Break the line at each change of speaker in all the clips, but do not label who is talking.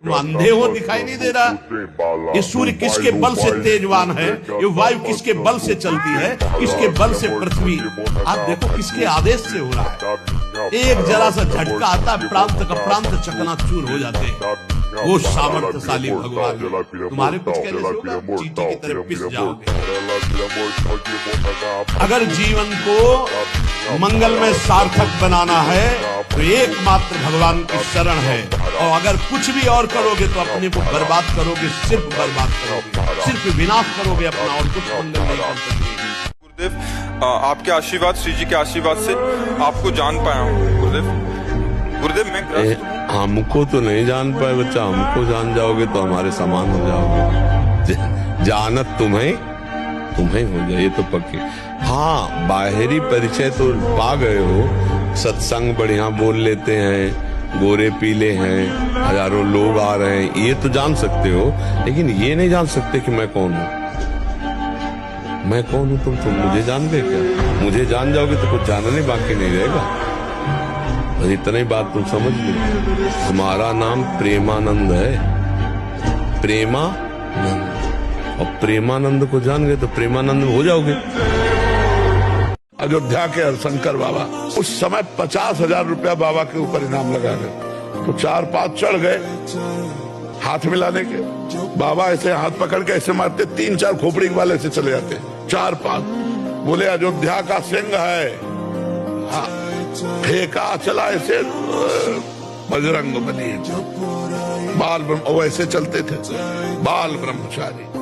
तुम अंधे हो, दिखाई नहीं दे रहा? ये सूर्य किसके बल से तेजवान है? ये वायु किसके बल से चलती है? किसके बल से पृथ्वी? आप देखो किसके आदेश से हो रहा है। एक जरा सा झटका आता है, प्रांत का प्रांत चकनाचूर हो जाते हैं। वो सामर्थ्यशाली भगवान है। तुम्हारे कुछ कहने से होगा, चींटी की तरह पिस जाओगे। अगर जीवन को मंगल में सार्थक बनाना है तो एकमात्र भगवान की शरण है। और अगर कुछ भी और करोगे तो अपने को बर्बाद करोगे, सिर्फ बर्बाद करोगे, सिर्फ विनाश करोगे अपना, और कुछ मंगल नहीं कर सकते।
गुरुदेव, आपके आशीर्वाद, श्री जी के आशीर्वाद से आपको जान पाया हूँ। गुरुदेव मैं
हमको तो नहीं जान पाए बच्चा, हमको जान जाओगे तो हमारे समान हो जाओगे। जानत तुम्हें हो जाए, ये तो पक्की। हाँ, बाहरी परिचय तो पा गए हो, सत्संग बढ़िया बोल लेते हैं, गोरे पीले हैं, हजारों लोग आ रहे हैं, ये तो जान सकते हो। लेकिन ये नहीं जान सकते कि मैं कौन हूँ। मैं कौन हूँ? तुम मुझे जान गए क्या? मुझे जान जाओगे तो कुछ जानने बाकी नहीं रहेगा। बस इतना ही बात तुम समझ लो। हमारा नाम प्रेमानंद है, प्रेमानंद। और प्रेमानंद को जान गए तो प्रेमानंद हो जाओगे।
अयोध्या के हरशंकर बाबा उस समय 50,000 रुपया बाबा के ऊपर इनाम लगा गए, तो 4-5 चढ़ गए हाथ मिलाने के। बाबा ऐसे हाथ पकड़ के ऐसे मारते, 3-4 खोपड़ी वाले से चले जाते। 4-5 बोले अयोध्या का सिंह है। हाँ, फेंका चला ऐसे, बजरंग बली बाल ब्रह्म, वैसे चलते थे बाल ब्रह्मचारी।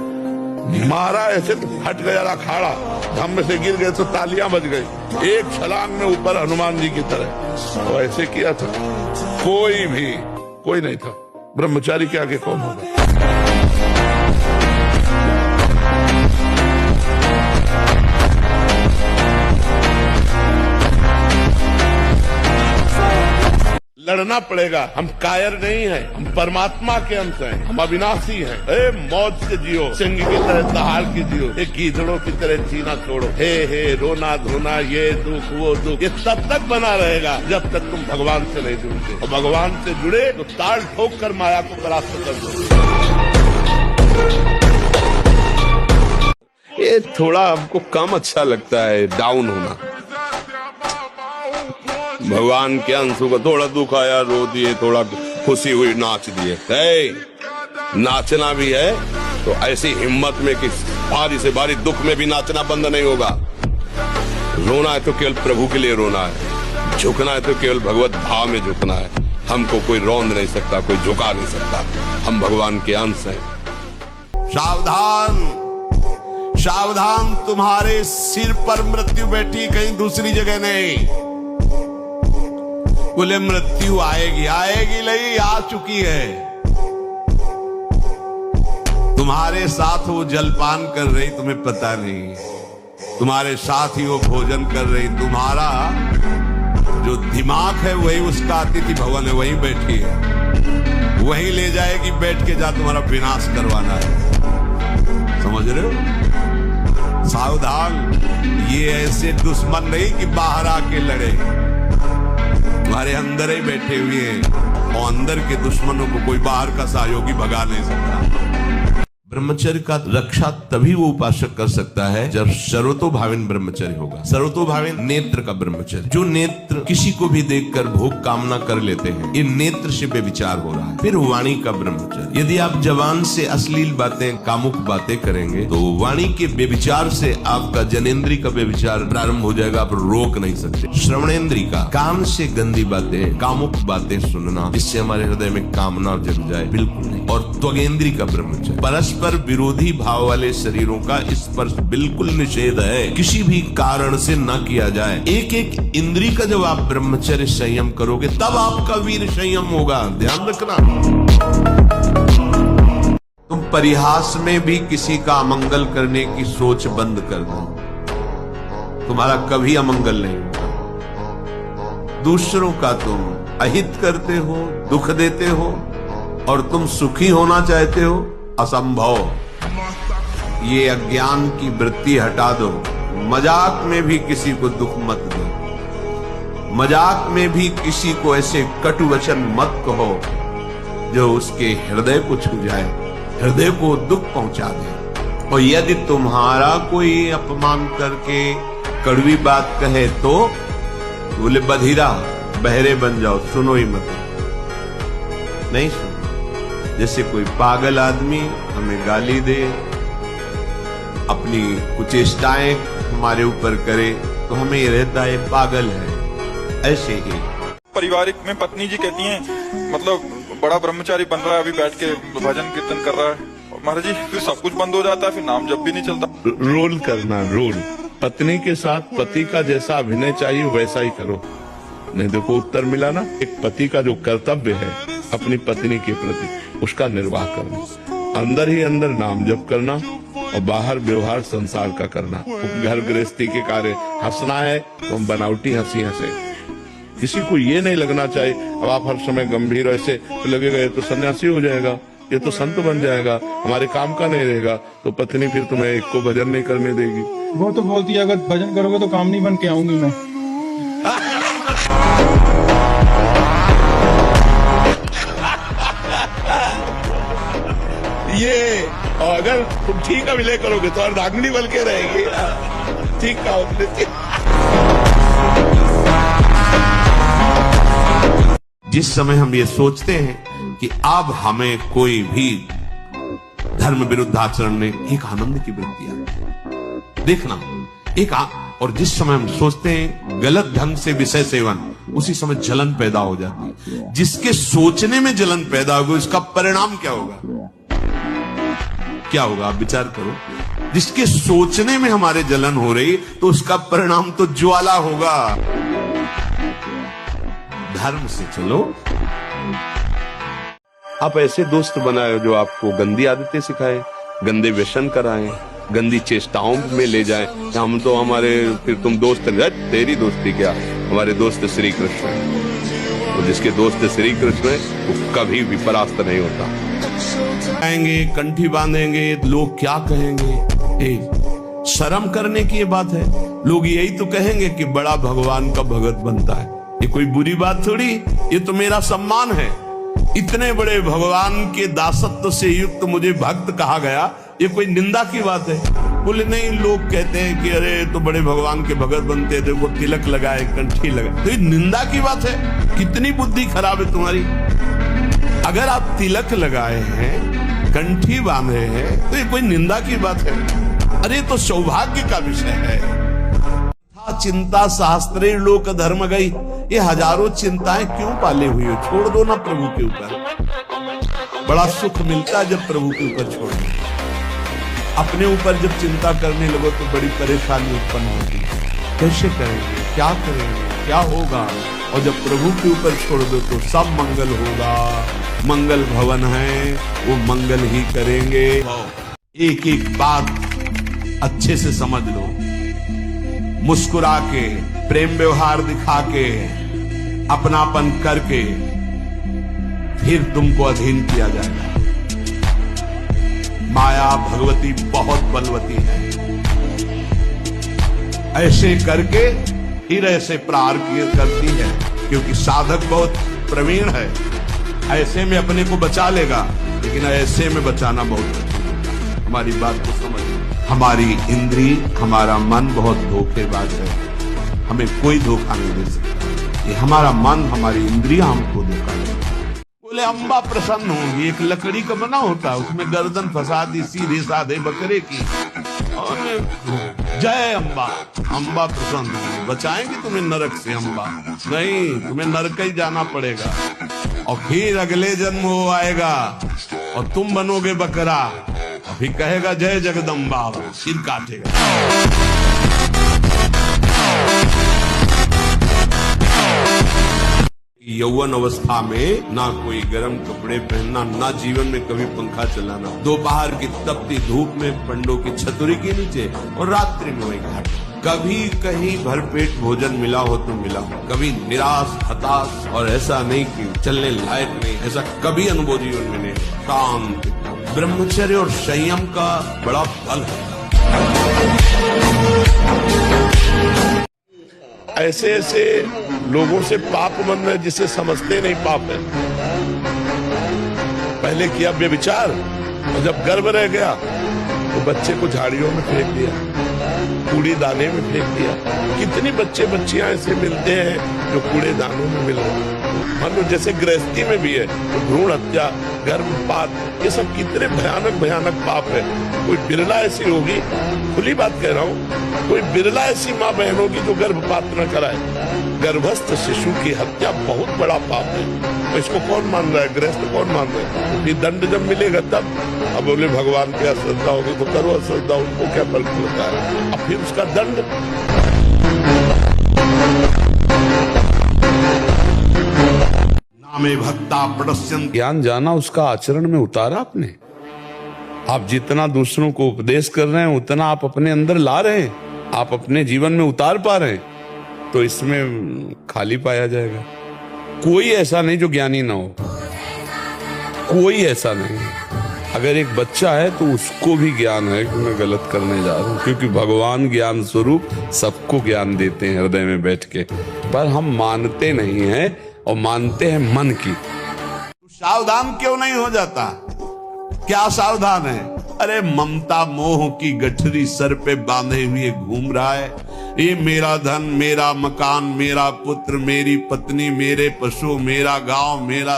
मारा ऐसे तो फट गया अखाड़ा, हम में से गिर गए तो तालियां बज गई। एक छलांग में ऊपर हनुमान जी की तरह, वो ऐसे किया था। कोई नहीं था। ब्रह्मचारी के आगे कौन होगा? लड़ना पड़ेगा। हम कायर नहीं हैं, हम परमात्मा के अंश हैं, हम अविनाशी हैं। हे मौज से जियो, सिंह की तरह दहाड़ के जियो, एक गीदड़ों की तरह जीना छोड़ो। हे रोना धोना, ये दुख वो दुख, ये तब तक बना रहेगा जब तक तुम भगवान से नहीं जुड़ते। और भगवान से जुड़े तो ताल ठोक कर माया को परास्त कर दो।
ये थोड़ा हमको कम अच्छा लगता है डाउन होना। भगवान के अंशों का थोड़ा दुख आया, रो दिए, थोड़ा खुशी हुई, नाच दिए। नाचना भी है तो ऐसी हिम्मत में कि भारी से भारी दुख में भी नाचना बंद नहीं होगा। रोना है तो केवल प्रभु के लिए रोना है, झुकना है तो केवल भगवत भाव में झुकना है। हमको कोई रौंद नहीं सकता, कोई झुका नहीं सकता। हम भगवान के अंश हैं।
सावधान सावधान, तुम्हारे सिर पर मृत्यु बैठी, कहीं दूसरी जगह नहीं। बोले मृत्यु आएगी नहीं, आ चुकी है। तुम्हारे साथ वो जलपान कर रही, तुम्हें पता नहीं। तुम्हारे साथ ही वो भोजन कर रही। तुम्हारा जो दिमाग है वही उसका अतिथि भवन है, वही बैठी है, वही ले जाएगी बैठ के, जा तुम्हारा विनाश करवाना है। समझ रहे हो? सावधान, ये ऐसे दुश्मन नहीं कि बाहर आके लड़े, तुम्हारे अंदर ही बैठे हुए हैं। और अंदर के दुश्मनों को कोई बाहर का सहयोगी भगा नहीं सकता। ब्रह्मचर्य का रक्षा तभी वो उपासक कर सकता है जब सर्वतोभाविन ब्रह्मचर्य होगा। सर्वतोभाविन नेत्र का ब्रह्मचर्य, जो नेत्र किसी को भी देखकर भोग कामना कर लेते हैं, ये नेत्र से बेविचार हो रहा है। फिर वाणी का ब्रह्मचर्य, यदि आप जबान से अश्लील बातें, कामुक बातें करेंगे तो वाणी के बेविचार से आपका जनेन्द्री का बेविचार प्रारंभ हो जाएगा, आप रोक नहीं सकते। श्रवणेन्द्री का, कान से गंदी बातें, कामुक बातें सुनना, जिससे हमारे हृदय में कामना जग जाए, बिल्कुल नहीं। और त्वगेन्द्री का ब्रह्मचर्य, परस्पर विरोधी भाव वाले शरीरों का स्पर्श बिल्कुल निषेध है, किसी भी कारण से न किया जाए। एक एक इंद्री का जब आप ब्रह्मचर्य संयम करोगे तब आपका वीर संयम होगा। ध्यान रखना। तुम परिहास में भी किसी का अमंगल करने की सोच बंद कर दो, तुम्हारा कभी अमंगल नहीं होगा। दूसरों का तुम अहित करते हो, दुख देते हो, और तुम सुखी होना चाहते हो, असंभव। ये अज्ञान की वृत्ति हटा दो। मजाक में भी किसी को दुख मत दो, मजाक में भी किसी को ऐसे कटु वचन मत कहो जो उसके हृदय को छू जाए, हृदय को दुख पहुंचा दे। और यदि तुम्हारा कोई अपमान करके कड़वी बात कहे तो बोले बधिरा बहरे बन जाओ, सुनो ही मत। नहीं सुनो। जैसे कोई पागल आदमी हमें गाली दे, अपनी कुचेष्टाएं हमारे ऊपर करे, तो हमें ये रहता है पागल है। ऐसे ही
पारिवारिक में पत्नी जी कहती हैं मतलब बड़ा ब्रह्मचारी बन रहा है, अभी बैठ के भजन कीर्तन कर रहा है महाराज जी, फिर सब कुछ बंद हो जाता है, फिर नाम जब भी नहीं चलता।
रोल करना, रोल। पत्नी के साथ पति का जैसा अभिनय चाहिए वैसा ही करो। नहीं देखो उत्तर मिला ना। एक पति का जो कर्तव्य है अपनी पत्नी के प्रति, उसका निर्वाह करना, अंदर ही अंदर नाम जप करना और बाहर व्यवहार संसार का करना। घर गृहस्थी के कार्य हंसना है तो हम बनावटी हंसी हंसे। किसी को ये नहीं लगना चाहिए अब आप हर समय गंभीर ऐसे तो लगेगा ये तो सन्यासी हो जाएगा, ये तो संत बन जाएगा, हमारे काम का नहीं रहेगा। तो पत्नी फिर तुम्हें एक को भजन नहीं करने देगी।
वो तो बोलती है अगर भजन करोगे तो काम नहीं बन के आऊंगी मैं।
ये और अगर तुम ठीक अभिनय करोगे तो अर्धांगिनी बन के रहेगी। ठीक का
जिस समय हम ये सोचते हैं कि अब हमें कोई भी धर्म विरुद्ध आचरण ने, एक आनंद की वृत्ति आती देखना एक और जिस समय हम सोचते हैं गलत ढंग से विषय सेवन, उसी समय जलन पैदा हो जाती है। जिसके सोचने में जलन पैदा होगी उसका परिणाम क्या होगा? क्या होगा आप विचार करो। जिसके सोचने में हमारे जलन हो रही तो उसका परिणाम तो ज्वाला होगा। धर्म से चलो।
आप ऐसे दोस्त बनाए जो आपको गंदी आदतें सिखाए, गंदे व्यसन कराएं, गंदी चेष्टाओं में ले जाएं। हम तो हमारे फिर तुम दोस्त, तेरी दोस्ती क्या, हमारे दोस्त श्री कृष्ण है। तो जिसके दोस्त श्री कृष्ण है वो कभी भी परास्त नहीं होता।
आएंगे कंठी बांधेंगे, लोग क्या कहेंगे? शर्म करने की ये बात है। लोग यही तो कहेंगे कि बड़ा भगवान का भगत बनता है। ये कोई बुरी बात थोड़ी, ये तो मेरा सम्मान है। इतने बड़े भगवान के दासत्व से युक्त मुझे भक्त कहा गया, ये कोई निंदा की बात है? बोले नहीं, लोग कहते हैं कि अरे तो बड़े भगवान के भगत बनते थे, वो तिलक लगाए, कंठी लगाए, तो ये निंदा की बात है? कितनी बुद्धि खराब है तुम्हारी। अगर आप तिलक लगाए हैं, कंठी बांधे हैं, तो ये कोई निंदा की बात है? अरे तो सौभाग्य का विषय है। चिंता शास्त्रे लोक धर्म गई, ये हजारों चिंताएं क्यों पाले हुई हो? छोड़ दो ना प्रभु के ऊपर। बड़ा सुख मिलता है जब प्रभु के ऊपर छोड़ दो। अपने ऊपर जब चिंता करने लगो तो बड़ी परेशानी उत्पन्न होती है। कैसे करेंगे, क्या करेंगे, क्या होगा? और जब प्रभु के ऊपर छोड़ दो तो सब मंगल होगा। मंगल भवन है, वो मंगल ही करेंगे। एक एक बात अच्छे से समझ लो। मुस्कुरा के, प्रेम व्यवहार दिखा के, अपनापन करके फिर तुमको अधीन किया जाएगा। माया भगवती बहुत बलवती है। ऐसे करके फिर ऐसे प्रहार करती है, क्योंकि साधक बहुत प्रवीण है। ऐसे में अपने को बचा लेगा, लेकिन ऐसे में बचाना बहुत कठिन। हमारी बात को समझ। हमारी इंद्री, हमारा मन बहुत धोखेबाज है। हमें कोई धोखा नहीं दे सकता। ये हमारा मन, हमारी इंद्रियां हमको धोखा दे। बोले अम्बा प्रसन्न होंगी। एक लकड़ी का बना होता है, उसमें गर्दन फंसा दी सीधे साधे बकरे की, और जय अम्बा। अम्बा प्रसन्न होंगी, बचाएंगे तुम्हें नरक से अम्बा? नहीं, तुम्हें नरक ही जाना पड़ेगा। और फिर अगले जन्म वो आएगा और तुम बनोगे बकरा, और फिर कहेगा जय जगदम्बा, सिर काटेगा। यौवन अवस्था में ना कोई गर्म कपड़े पहनना, ना जीवन में कभी पंखा चलाना, दोपहर की तपती धूप में पंडों की छतरी के नीचे, और रात्रि में वही घाट। कभी कहीं भरपेट भोजन मिला हो तो मिला, कभी निराश हताश, और ऐसा नहीं कि चलने लायक नहीं, ऐसा कभी अनुभव जीवन में नहीं। शांत ब्रह्मचर्य और संयम का बड़ा फल है।
ऐसे ऐसे लोगों से पाप मन में जिसे समझते नहीं पाप है। पहले किया व्यभिचार, और जब गर्भ रह गया तो बच्चे को झाड़ियों में फेंक दिया, कूड़े दाने में फेंक दिया। कितनी बच्चे बच्चियां ऐसे मिलते हैं जो कूड़े दानों में मिल रहे हैं। मान लो जैसे गृहस्थी में भी है तो भ्रूण हत्या, गर्भपात, ये सब कितने भयानक भयानक पाप है। कोई बिरला ऐसी होगी, खुली बात कह रहा हूँ, कोई बिरला ऐसी माँ बहन होगी जो गर्भपात न कराए। गर्भस्थ शिशु की हत्या बहुत बड़ा पाप है। तो इसको कौन मान रहा है? गृहस्थ कौन मान रहा है? तो ये दंड जब मिलेगा तब। अब बोले भगवान की अश्रद्धा होगी तो करो अश्रद्धा, उनको क्या फर्क पड़ता है। अब फिर उसका दंड।
नामे भक्ता प्रदस्यन्ति।
ज्ञान जाना, उसका आचरण में उतारा आपने। आप जितना दूसरों को उपदेश कर रहे हैं उतना आप अपने अंदर ला रहे हैं, आप अपने जीवन में उतार पा रहे हैं, तो इसमें खाली पाया जाएगा। कोई ऐसा नहीं जो ज्ञानी ना हो, कोई ऐसा नहीं। अगर एक बच्चा है तो उसको भी ज्ञान है कि मैं गलत करने जा रहा हूं, क्योंकि भगवान ज्ञान स्वरूप सबको ज्ञान देते हैं हृदय में बैठ के, पर हम मानते नहीं हैं और मानते हैं मन की।
सावधान क्यों नहीं हो जाता? क्या सावधान है? अरे ममता मोह की गठरी सर पे बांधे हुए घूम रहा है। ये मेरा धन, मेरा मकान, मेरा पुत्र, मेरी पत्नी, मेरे पशु, मेरा गांव, मेरा।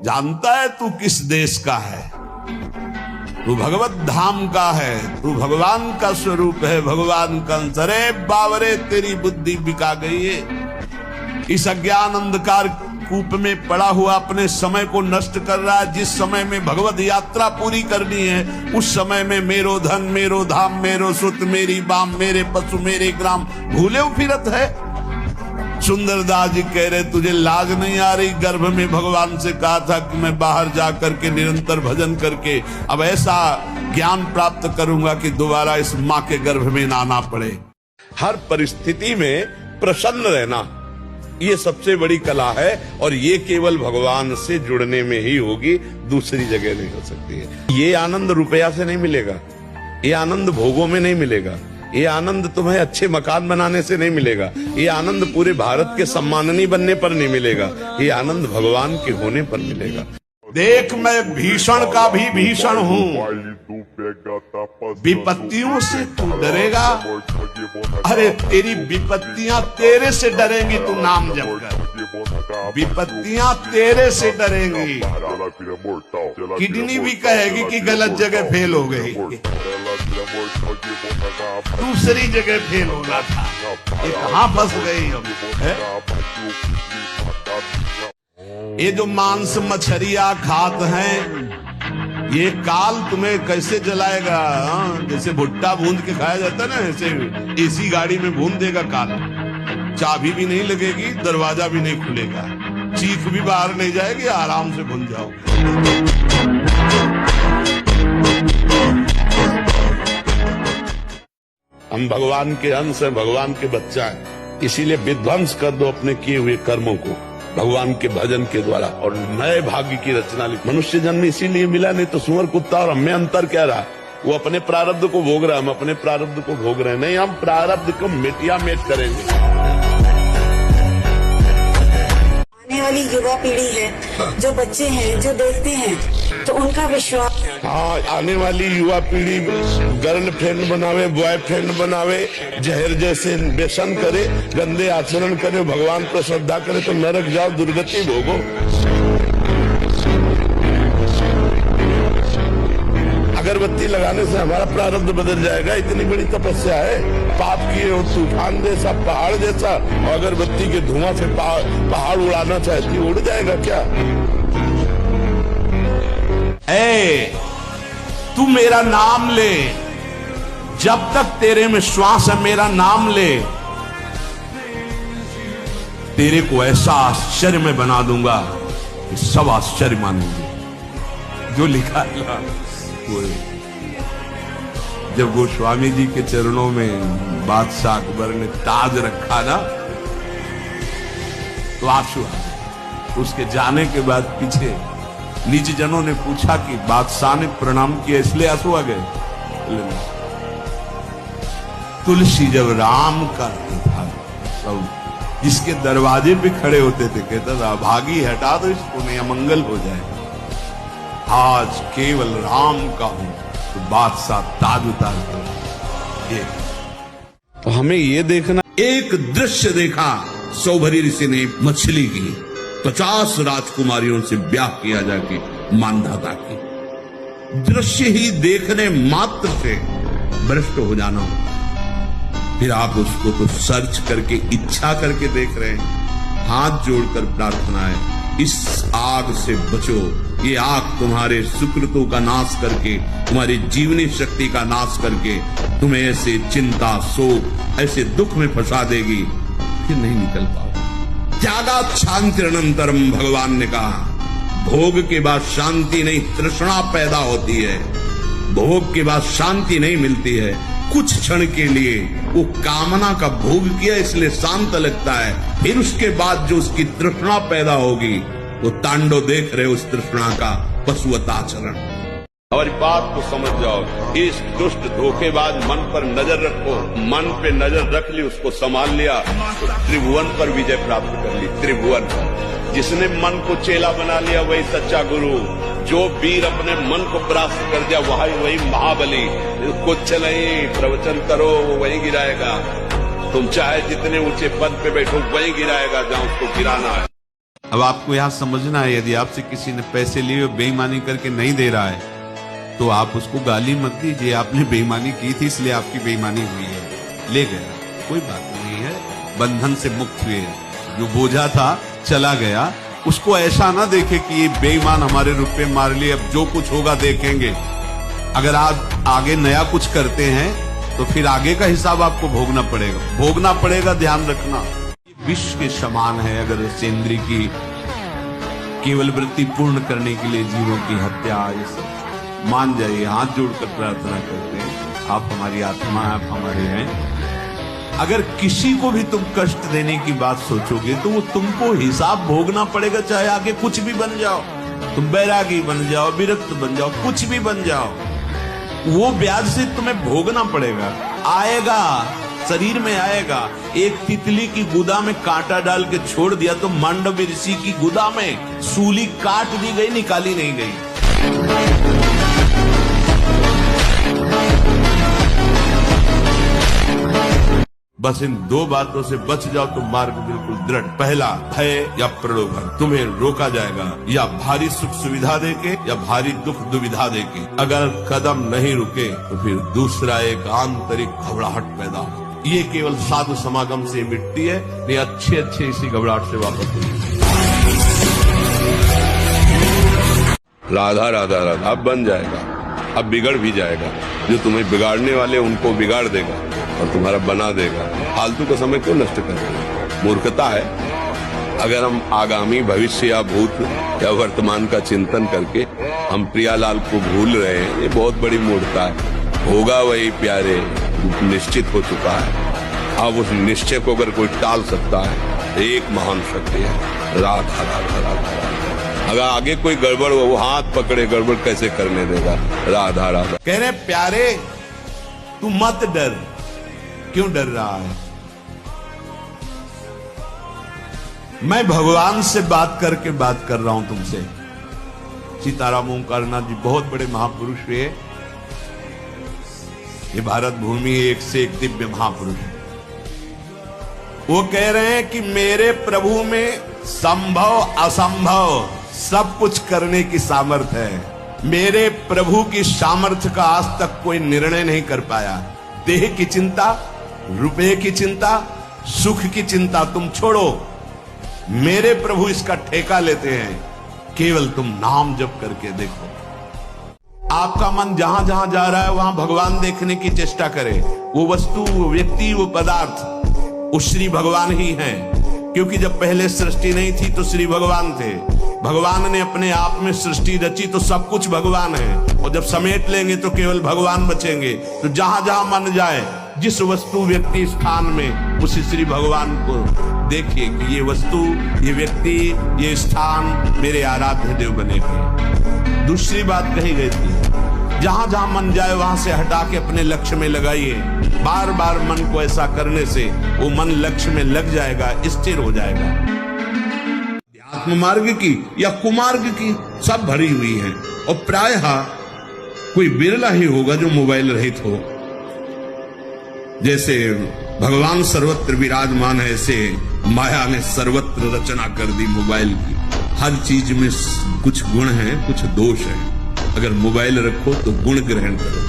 जानता है तू किस देश का है? तू भगवत धाम का है, तू भगवान का स्वरूप है, भगवान का अंश। अरे बावरे तेरी बुद्धि बिका गई है। इस अज्ञान अंधकार कूप में पड़ा हुआ अपने समय को नष्ट कर रहा है। जिस समय में भगवत यात्रा पूरी करनी है उस समय में मेरो धन, मेरो धाम, मेरो सुत, मेरी बाम, मेरे पशु, मेरे ग्राम भूले फिरत है। सुंदरदास जी कह रहे तुझे लाज नहीं आ रही? गर्भ में भगवान से कहा था कि मैं बाहर जा करके निरंतर भजन करके अब ऐसा ज्ञान प्राप्त करूंगा कि दोबारा इस माँ के गर्भ में ना आना पड़े।
हर परिस्थिति में प्रसन्न रहना, ये सबसे बड़ी कला है, और ये केवल भगवान से जुड़ने में ही होगी, दूसरी जगह नहीं हो सकती है। ये आनंद रुपया से नहीं मिलेगा, ये आनंद भोगों में नहीं मिलेगा, ये आनंद तुम्हें अच्छे मकान बनाने से नहीं मिलेगा, ये आनंद पूरे भारत के सम्माननीय बनने पर नहीं मिलेगा, ये आनंद भगवान के होने पर मिलेगा।
देख मैं भीषण का भी भीषण हूँ, विपत्तियों से तू डरेगा। अरे तेरी विपत्तियां तेरे से डरेंगी, तू नाम जप कर। विपत्तियां तेरे से डरेंगी। किडनी भी कहेगी कि गलत जगह फेल हो गई, दूसरी जगह फेल होना था, ये कहां फंस गई हम है? ये जो मांस मछलियां खात हैं, ये काल तुम्हें कैसे जलाएगा? जैसे भुट्टा भूंद के खाया जाता है ना, ऐसे एसी गाड़ी में भून देगा काल। चाबी भी नहीं लगेगी, दरवाजा भी नहीं खुलेगा, चीख भी बाहर नहीं जाएगी, आराम से भून जाओ।
हम भगवान के अंश हैं, भगवान के बच्चा हैं, इसीलिए विध्वंस कर दो अपने किए हुए कर्मों को भगवान के भजन के द्वारा, और नए भाग्य की रचना ली। मनुष्य जन्म इसीलिए मिला, नहीं तो सुअर कुत्ता और हमें अंतर क्या रहा? वो अपने प्रारब्ध को भोग रहा है, हम अपने प्रारब्ध को भोग रहे हैं। नहीं, हम प्रारब्ध को मिटिया मेट करेंगे।
आने वाली युवा पीढ़ी है, जो बच्चे हैं, जो देखते हैं, तो उनका विश्वास।
हाँ, आने वाली युवा पीढ़ी गर्लफ्रेंड बनावे, बॉयफ्रेंड बनावे, जहर जैसे व्यसन करे, गंदे आचरण करे, भगवान को श्रद्धा करे तो नरक जाओ, दुर्गति भोगो। अगरबत्ती लगाने से हमारा प्रारब्ध बदल जाएगा, इतनी बड़ी तपस्या है। पाप किए हो तूफान जैसा, पहाड़ जैसा, और अगरबत्ती के धुआं से पहाड़ उड़ाना चाहती, उड़ जाएगा क्या?
तू मेरा नाम ले, जब तक तेरे में श्वास है मेरा नाम ले, तेरे को ऐसा आश्चर्य में बना दूंगा कि सब आश्चर्य मानेंगे। जो लिखा है वो जब गोस्वामी जी के चरणों में बादशाह अकबर ने ताज रखा ना, तो आंसू आ गए। उसके जाने के बाद पीछे निज जनों ने पूछा कि बादशाह ने प्रणाम किया इसलिए आंसू आ गए? तुलसी जब राम का था, सब जिसके दरवाजे पे खड़े होते थे कहता था भागी हटा दो इसको, नहीं अमंगल हो जाएगा। आज केवल राम का हूं तो बादशाह ताज उतार कर ये।
तो हमें ये देखना,
एक दृश्य देखा, सौभरी ऋषि ने मछली की 50 राजकुमारियों से ब्याह किया जाके मानधाता की। दृश्य ही देखने मात्र से भ्रष्ट हो जाना, फिर आप उसको तो सर्च करके इच्छा करके देख रहे हैं। हाथ जोड़कर प्रार्थना है, इस आग से बचो। ये आग तुम्हारे सुकृतों का नाश करके, तुम्हारी जीवनी शक्ति का नाश करके तुम्हें ऐसे चिंता, शोक, ऐसे दुख में फंसा देगी, फिर नहीं निकल पाओ। त्यागात् शान्तिरनन्तरम, भगवान ने कहा। भोग के बाद शांति नहीं, तृष्णा पैदा होती है। भोग के बाद शांति नहीं मिलती है। कुछ क्षण के लिए वो कामना का भोग किया इसलिए शांत लगता है, फिर उसके बाद जो उसकी तृष्णा पैदा होगी वो तांडव देख रहे उस तृष्णा का पशुवताचरण।
हमारी बात को समझ जाओ। इस दुष्ट धोखेबाज मन पर नजर रखो। मन पे नजर रख ली, उसको संभाल लिया तो त्रिभुवन पर विजय प्राप्त कर ली। त्रिभुवन पर जिसने मन को चेला बना लिया वही सच्चा गुरु। जो वीर अपने मन को परास्त कर दिया वही महाबली। कुछ नहीं, प्रवचन करो वो वही गिराएगा। तुम चाहे जितने ऊंचे पद पे बैठो वही गिराएगा जहां उसको गिराना है।
अब आपको यहाँ समझना है, यदि आपसे किसी ने पैसे लिए बेईमानी करके नहीं दे रहा है तो आप उसको गाली मत दीजिए। आपने बेईमानी की थी इसलिए आपकी बेईमानी हुई है, ले गया, कोई बात नहीं है, बंधन से मुक्त हुए। जो बोझा था चला गया। उसको ऐसा ना देखे कि ये बेईमान हमारे रुपए मार लिए, अब जो कुछ होगा देखेंगे। अगर आप आगे नया कुछ करते हैं तो फिर आगे का हिसाब आपको भोगना पड़ेगा, ध्यान रखना। विष के समान है अगर सेंद्री की केवल वृत्ति पूर्ण करने के लिए जीवों की हत्या, ये सब मान जाइए। हाथ जोड़कर प्रार्थना करते हैं, आप हमारी आत्मा, आप हमारे हैं। अगर किसी को भी तुम कष्ट देने की बात सोचोगे तो वो तुमको हिसाब भोगना पड़ेगा, चाहे आगे कुछ भी बन जाओ। तुम बैरागी बन जाओ, विरक्त बन जाओ, कुछ भी बन जाओ, वो ब्याज से तुम्हें भोगना पड़ेगा। आएगा, शरीर में आएगा। एक तितली की गुदा में कांटा डाल के छोड़ दिया तो मांडव्य ऋषि की गुदा में सूली काट दी गई, निकाली नहीं गई। बस इन दो बातों से बच जाओ तो मार्ग बिल्कुल दृढ़। पहला, भय या प्रलोभन, तुम्हें रोका जाएगा या भारी सुख सुविधा देके या भारी दुख दुविधा देके। अगर कदम नहीं रुके तो फिर दूसरा एक आंतरिक घबराहट पैदा हो। ये केवल साधु समागम से मिटती है, नहीं अच्छे इसी घबराहट से वापस हुई।
राधा राधा राधा अब बन जाएगा, अब बिगड़ भी जाएगा। जो तुम्हें बिगाड़ने वाले उनको बिगाड़ देगा और तुम्हारा बना देगा। फालतू का समय क्यों नष्ट करते हैं? मूर्खता है। अगर हम आगामी भविष्य या भूत या वर्तमान का चिंतन करके हम प्रियालाल को भूल रहे हैं, ये बहुत बड़ी मूर्खता है। होगा वही प्यारे, निश्चित हो चुका है। अब उस निश्चय को अगर कोई टाल सकता है, एक महान शक्ति है राधा राधा राधा। अगर आगे कोई गड़बड़ हो, वो हाथ पकड़े, गड़बड़ कैसे करने देगा? राधा राधा।
कह रहे प्यारे तू मत डर। क्यों डर रहा है? मैं भगवान से बात करके बात कर रहा हूं तुमसे। सीताराम ओंकारनाथ जी बहुत बड़े महापुरुष हुए। ये भारत भूमि एक से एक दिव्य महापुरुष है। वो कह रहे हैं कि मेरे प्रभु में संभव असंभव सब कुछ करने की सामर्थ्य है। मेरे प्रभु की सामर्थ्य का आज तक कोई निर्णय नहीं कर पाया। देह की चिंता, रुपए की चिंता, सुख की चिंता तुम छोड़ो। मेरे प्रभु इसका ठेका लेते हैं। केवल तुम नाम जप करके देखो। आपका मन जहां जहां जा रहा है वहां भगवान देखने की चेष्टा करे। वो वस्तु, वो व्यक्ति, वो पदार्थ, वो श्री भगवान ही है। क्योंकि जब पहले सृष्टि नहीं थी तो श्री भगवान थे। भगवान ने अपने आप में सृष्टि रची तो सब कुछ भगवान है। और जब समेट लेंगे तो केवल भगवान बचेंगे। तो जहां जहां मन जाए, जिस वस्तु, व्यक्ति, स्थान में उसी श्री भगवान को देखिए कि ये वस्तु, ये व्यक्ति, ये स्थान मेरे आराध्य देव बने हुए। दूसरी बात कही गई थी, जहां जहां मन जाए वहां से हटा के अपने लक्ष्य में लगाइए। बार बार मन को ऐसा करने से वो मन लक्ष्य में लग जाएगा, स्थिर हो जाएगा। अध्यात्म मार्ग की या कुमार्ग की, सब भरी हुई है। और प्रायः कोई बिरला ही होगा जो मोबाइल रहित हो। जैसे भगवान सर्वत्र विराजमान है, ऐसे माया ने सर्वत्र रचना कर दी मोबाइल की। हर चीज में कुछ गुण है, कुछ दोष है। अगर मोबाइल रखो तो गुण ग्रहण करो,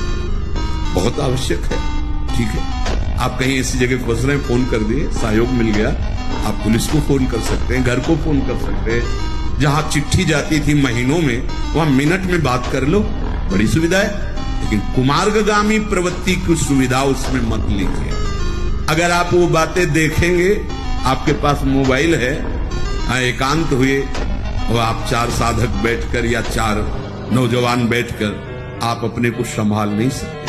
बहुत आवश्यक है। ठीक है, आप कहीं ऐसी जगह फंस रहे हैं, फोन कर दिए, सहयोग मिल गया, आप पुलिस को फोन कर सकते हैं, घर को फोन कर सकते हैं। जहां चिट्ठी जाती थी महीनों में, वहां मिनट में बात कर लो, बड़ी सुविधा है। लेकिन कुमार्गगामी प्रवृत्ति की सुविधा उसमें मत लीजिए। अगर आप वो बातें देखेंगे, आपके पास मोबाइल है, एकांत हुए और आप 4 साधक बैठकर या 4 नौजवान बैठकर आप अपने को संभाल नहीं सकते।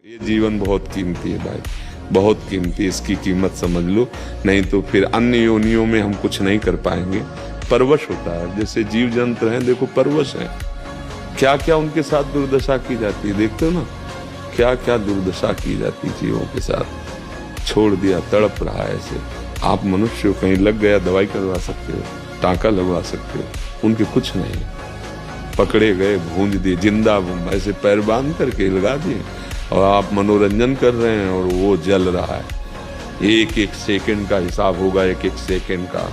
ये जीवन बहुत कीमती है भाई, बहुत कीमती। इसकी कीमत समझ लो, नहीं तो फिर अन्य योनियों में हम कुछ नहीं कर पाएंगे। परवश होता है, जैसे जीव जंतु हैं, देखो परवश है, क्या क्या उनके साथ दुर्दशा की जाती है, देखते हो ना, क्या क्या दुर्दशा की जाती है जीवों के साथ। छोड़ दिया, तड़प रहा है ऐसे। आप मनुष्य हो, कहीं लग गया दवाई करवा सकते हो, टांका लगवा सकते हो, उनके कुछ नहीं। पकड़े गए, भूंज दिए, जिंदा ऐसे पैर बांध करके लगा दिए, और आप मनोरंजन कर रहे हैं और वो जल रहा है। एक एक सेकंड का हिसाब होगा, एक एक सेकंड का।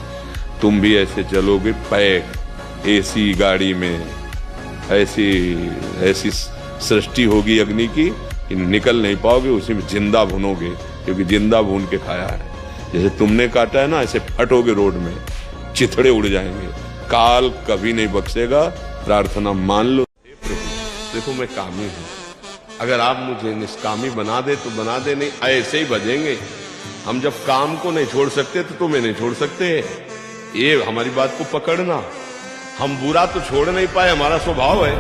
तुम भी ऐसे चलोगे पैक एसी गाड़ी में, ऐसी सृष्टि होगी अग्नि की कि निकल नहीं पाओगे, उसी में जिंदा भुनोगे, क्योंकि जिंदा भून के खाया है। जैसे तुमने काटा है ना, ऐसे फटोगे रोड में, चिथड़े उड़ जाएंगे। काल कभी नहीं बख्शेगा, प्रार्थना मान लो। देखो मैं कामी हूं, अगर आप मुझे निष्कामी बना दे तो बना दे, नहीं ऐसे ही बजेंगे हम। जब काम को नहीं छोड़ सकते तो तुम्हें नहीं छोड़ सकते। ये हमारी बात को पकड़ना। हम बुरा तो छोड़ नहीं पाए, हमारा स्वभाव है।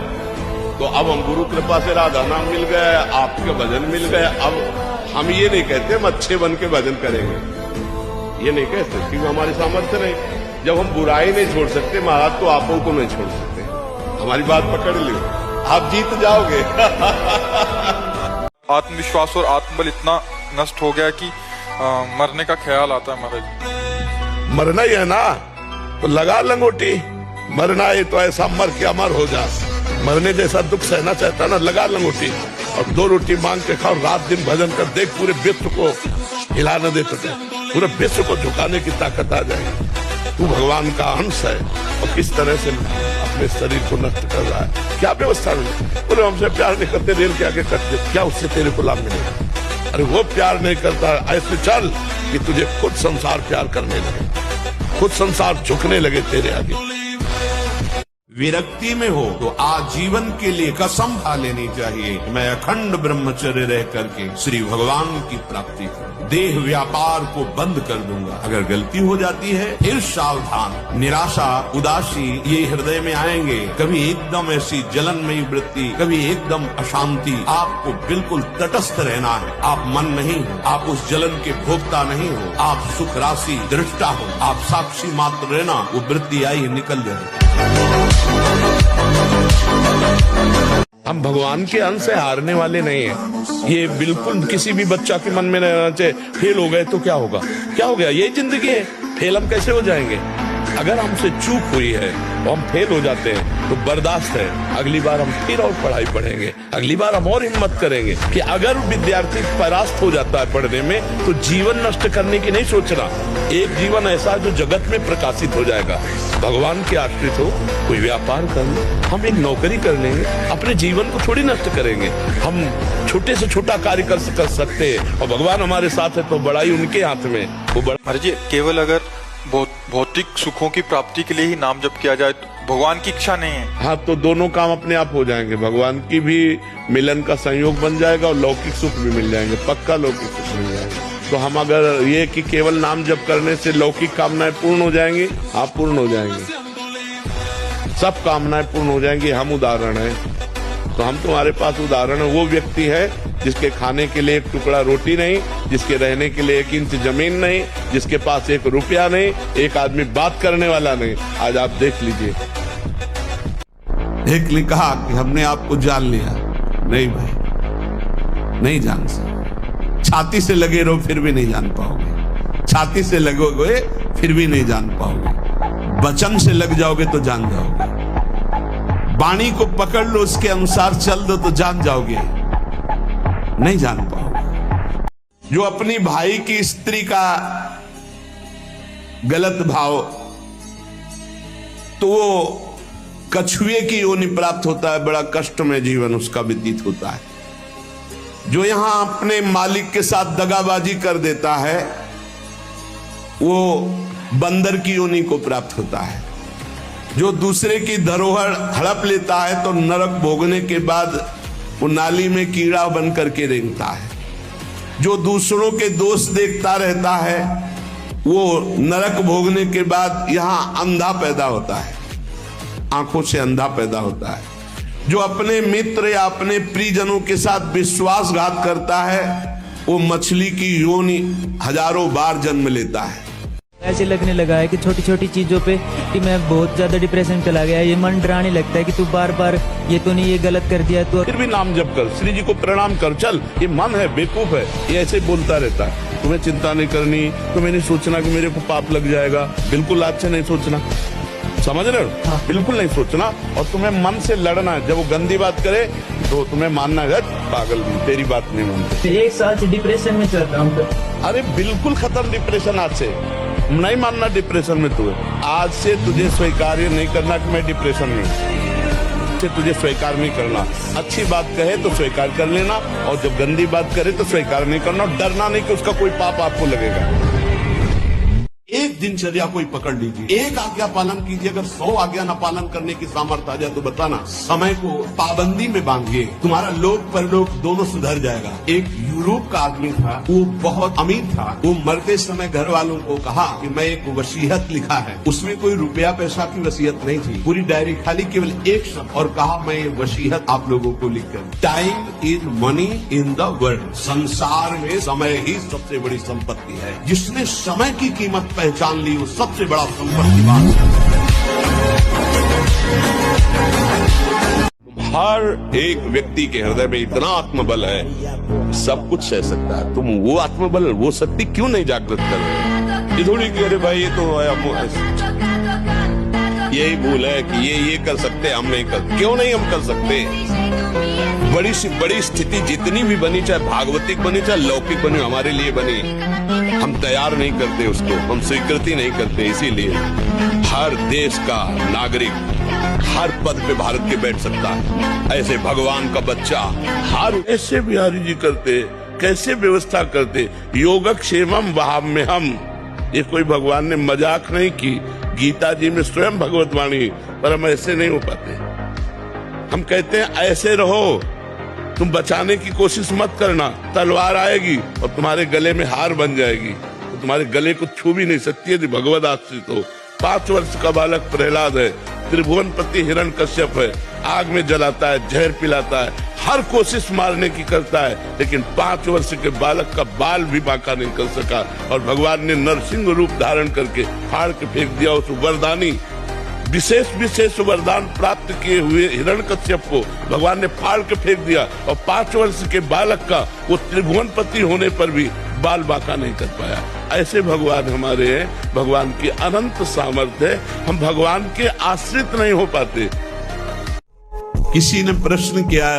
तो अब हम गुरु कृपा से राधा नाम मिल गया, आपके भजन मिल गया। अब हम ये नहीं कहते हम अच्छे बन के भजन करेंगे, ये नहीं कहते, क्योंकि हमारी सामर्थ्य नहीं। जब हम बुराई नहीं छोड़ सकते महाराज, तो आपों को नहीं छोड़ सकते। हमारी बात पकड़ लो, आप जीत जाओगे।
आत्मविश्वास और आत्मबल इतना नष्ट हो गया कि मरने का ख्याल आता है महाराज।
मरना ही है ना, तो लगा लंगोटी। मरना है तो ऐसा मर के अमर हो जा। मरने जैसा दुख सहना चाहता ना, लगा लंगोटी और 2 रोटी मांग के खाओ, रात दिन भजन कर। देख पूरे विश्व को हिला न दे तुझे, पूरे विश्व को झुकाने की ताकत आ जाएगी। तू भगवान का अंश है और किस तरह से अपने शरीर को नष्ट कर रहा है। क्या व्यवस्था में बोले हमसे प्यार नहीं करते, रेल के आगे कट दे, क्या उससे तेरे को लाभ मिलेगा? अरे वो प्यार नहीं करता, ऐसे चल कि तुझे खुद संसार प्यार करने लगे, खुद संसार झुकने लगे तेरे आगे।
विरक्ति में हो तो आजीवन के लिए कसम खा लेनी चाहिए कि मैं अखंड ब्रह्मचर्य रह करके श्री भगवान की प्राप्ति करूं, देह व्यापार को बंद कर दूंगा। अगर गलती हो जाती है फिर सावधान। निराशा, उदासी ये हृदय में आएंगे, कभी एकदम ऐसी जलनमयी वृत्ति, कभी एकदम अशांति। आपको बिल्कुल तटस्थ रहना है। आप मन नहीं हो, आप उस जलन के भोक्ता नहीं हो, आप सुख राशि दृष्टा हो, आप साक्षी मात्र रहना। वो वृत्ति आई निकल जाए।
हम भगवान के अंश से हारने वाले नहीं हैं। ये बिल्कुल किसी भी बच्चा के मन में रहना चाहिए। फेल हो गए तो क्या होगा, क्या हो गया, यही जिंदगी है। फेल हम कैसे हो जाएंगे? अगर हमसे चूक हुई है और हम फेल हो जाते हैं तो बर्दाश्त है, अगली बार हम फिर और पढ़ाई पढ़ेंगे, अगली बार हम और हिम्मत करेंगे। कि अगर विद्यार्थी परास्त हो जाता है पढ़ने में तो जीवन नष्ट करने की नहीं सोचना। एक जीवन ऐसा जो जगत में प्रकाशित हो जाएगा। भगवान के आश्रित हो, कोई व्यापार कर लो, हम एक नौकरी कर लेंगे, अपने जीवन को थोड़ी नष्ट करेंगे। हम छोटे से छोटा कार्य कर सकते हैं और भगवान हमारे साथ है तो बड़ाई उनके हाथ में। वो बड़ा
महाराज जी, केवल अगर भौतिक सुखों की प्राप्ति के लिए ही नाम जप किया जाए तो भगवान की इच्छा नहीं है।
हाँ, तो दोनों काम अपने आप हो जाएंगे। भगवान की भी मिलन का संयोग बन जाएगा और लौकिक सुख भी मिल जाएंगे, पक्का लौकिक सुख मिल जाएगा। तो हम अगर ये कि केवल नाम जप करने से लौकिक कामनाएं पूर्ण हो जाएंगी, आप पूर्ण हो जाएंगे, सब कामनाएं पूर्ण हो जाएंगी। हम उदाहरण हैं, तो हम तुम्हारे पास उदाहरण है। वो व्यक्ति है जिसके खाने के लिए एक टुकड़ा रोटी नहीं, जिसके रहने के लिए 1 इंच जमीन नहीं, जिसके पास 1 रुपया नहीं, एक आदमी बात करने वाला नहीं। आज आप देख लीजिए।
एक ने कहा कि हमने आपको जान लिया। नहीं भाई, नहीं जान सकते। छाती से लगे रहो फिर भी नहीं जान पाओगे, छाती से लगोगे फिर भी नहीं जान पाओगे। वचन से लग जाओगे तो जान जाओगे, वाणी को पकड़ लो, उसके अनुसार चल दो तो जान जाओगे, नहीं जान पाओगे। जो अपनी भाई की स्त्री का गलत भाव, तो वो कछुए की योनि प्राप्त होता है, बड़ा कष्ट में जीवन उसका व्यतीत होता है। जो यहां अपने मालिक के साथ दगाबाजी कर देता है, वो बंदर की योनि को प्राप्त होता है। जो दूसरे की धरोहर हड़प लेता है तो नरक भोगने के बाद वो नाली में कीड़ा बन करके रेंगता है। जो दूसरों के दोष देखता रहता है, वो नरक भोगने के बाद यहां अंधा पैदा होता है, आंखों से अंधा पैदा होता है। जो अपने मित्र या अपने प्रियजनों के साथ विश्वासघात करता है, वो मछली की योनि हजारों बार जन्म लेता है।
ऐसे लगने लगा है कि छोटी छोटी चीजों पे कि मैं बहुत ज्यादा डिप्रेशन चला गया। ये मन डराने लगता है कि तू बार बार ये तो नहीं, ये गलत कर दिया तू।
फिर भी नाम जप कर, श्री जी को प्रणाम कर, चल। ये मन है, बेवकूफ है, ये ऐसे बोलता रहता है। तुम्हें चिंता नहीं करनी, तुम्हें नहीं सोचना कि मेरे को पाप लग जाएगा, बिल्कुल आज से नहीं सोचना, समझ रहे हो? हाँ। बिल्कुल नहीं सोचना। और तुम्हें मन से लड़ना है। जब वो गंदी बात करे तो तुम्हें मानना है पागल, तेरी बात नहीं मानते।
1 साल से डिप्रेशन में चल रहा हूँ।
अरे बिल्कुल खत्म डिप्रेशन, आज से नहीं मानना डिप्रेशन में तू है। आज से तुझे स्वीकार नहीं करना कि मैं डिप्रेशन में हूं, तुझे स्वीकार नहीं करना। अच्छी बात कहे तो स्वीकार कर लेना, और जब गंदी बात करे तो स्वीकार नहीं करना। और डरना नहीं कि उसका कोई पाप आपको लगेगा। एक दिनचर्या कोई पकड़ लीजिए, एक आज्ञा पालन कीजिए। अगर 100 आज्ञा न पालन करने की सामर्थ्य आ जाए तो बताना, समय को पाबंदी में बांधिए, तुम्हारा लोक परलोक दोनों सुधर जाएगा। एक यूरोप का आदमी था, वो बहुत अमीर था। वो मरते समय घर वालों को कहा कि मैं एक वसीयत लिखा है। उसमें कोई रुपया पैसा की वसीयत नहीं थी, पूरी डायरी खाली, केवल एक शब्द, और कहा मैं ये वसीयत आप लोगों को लिखकर, time is money in the world. संसार में समय ही सबसे बड़ी संपत्ति है। जिसने समय की कीमत पहचान ली, वो सबसे बड़ा संपत्तिवान है।
हर एक व्यक्ति के हृदय में इतना आत्मबल है, सब कुछ सह सकता है। तुम वो आत्मबल, वो शक्ति क्यों नहीं जागृत कर रहे? ये थोड़ी कि अरे भाई ये तो यही भूल है कि ये कर सकते, हम नहीं कर। क्यों नहीं हम कर सकते? बड़ी सी बड़ी स्थिति जितनी भी बनी, चाहे भागवतिक बनी चाहे लौकिक बनी, हमारे लिए बनी, हम तैयार नहीं करते उसको, हम स्वीकृति नहीं करते। इसीलिए हर देश का नागरिक हर पद पे भारत के बैठ सकता है। ऐसे भगवान का बच्चा हर
ऐसे बिहारी जी करते, कैसे व्यवस्था करते। योगक्षेमम वहाम्यहम, ये कोई भगवान ने मजाक नहीं की। गीता जी में स्वयं भगवत वाणी, पर हम ऐसे नहीं हो पाते। हम कहते हैं ऐसे रहो, तुम बचाने की कोशिश मत करना, तलवार आएगी और तुम्हारे गले में हार बन जाएगी, तो तुम्हारे गले को छू भी नहीं सकती यदि भगवत आश्रित हो। 5 वर्ष का बालक प्रहलाद है, त्रिभुवनपति हिरण्यकश्यप है, आग में जलाता है, जहर पिलाता है, हर कोशिश मारने की करता है, लेकिन 5 वर्ष के बालक का बाल भी बांका नहीं कर सका। और भगवान ने नरसिंह रूप धारण करके फाड़ के फेंक दिया उस वरदानी विशेष वरदान प्राप्त किए हुए हिरण्यकश्यप को भगवान ने फाड़ के फेंक दिया। और 5 वर्ष के बालक का वो त्रिभुवनपति होने पर भी बाल बांका नहीं कर पाया। ऐसे भगवान हमारे हैं। भगवान की अनंत सामर्थ्य है, हम भगवान के आश्रित नहीं हो पाते।
किसी ने प्रश्न किया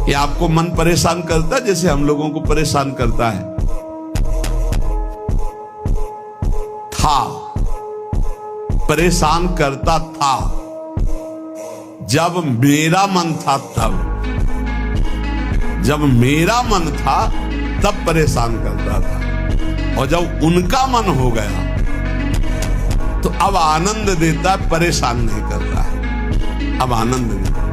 कि आपको मन परेशान करता है जैसे हम लोगों को परेशान करता है? था, परेशान करता था। जब मेरा मन था तब, जब मेरा मन था तब परेशान करता था, और जब उनका मन हो गया तो अब आनंद देता, परेशान नहीं करता है, अब आनंद देता।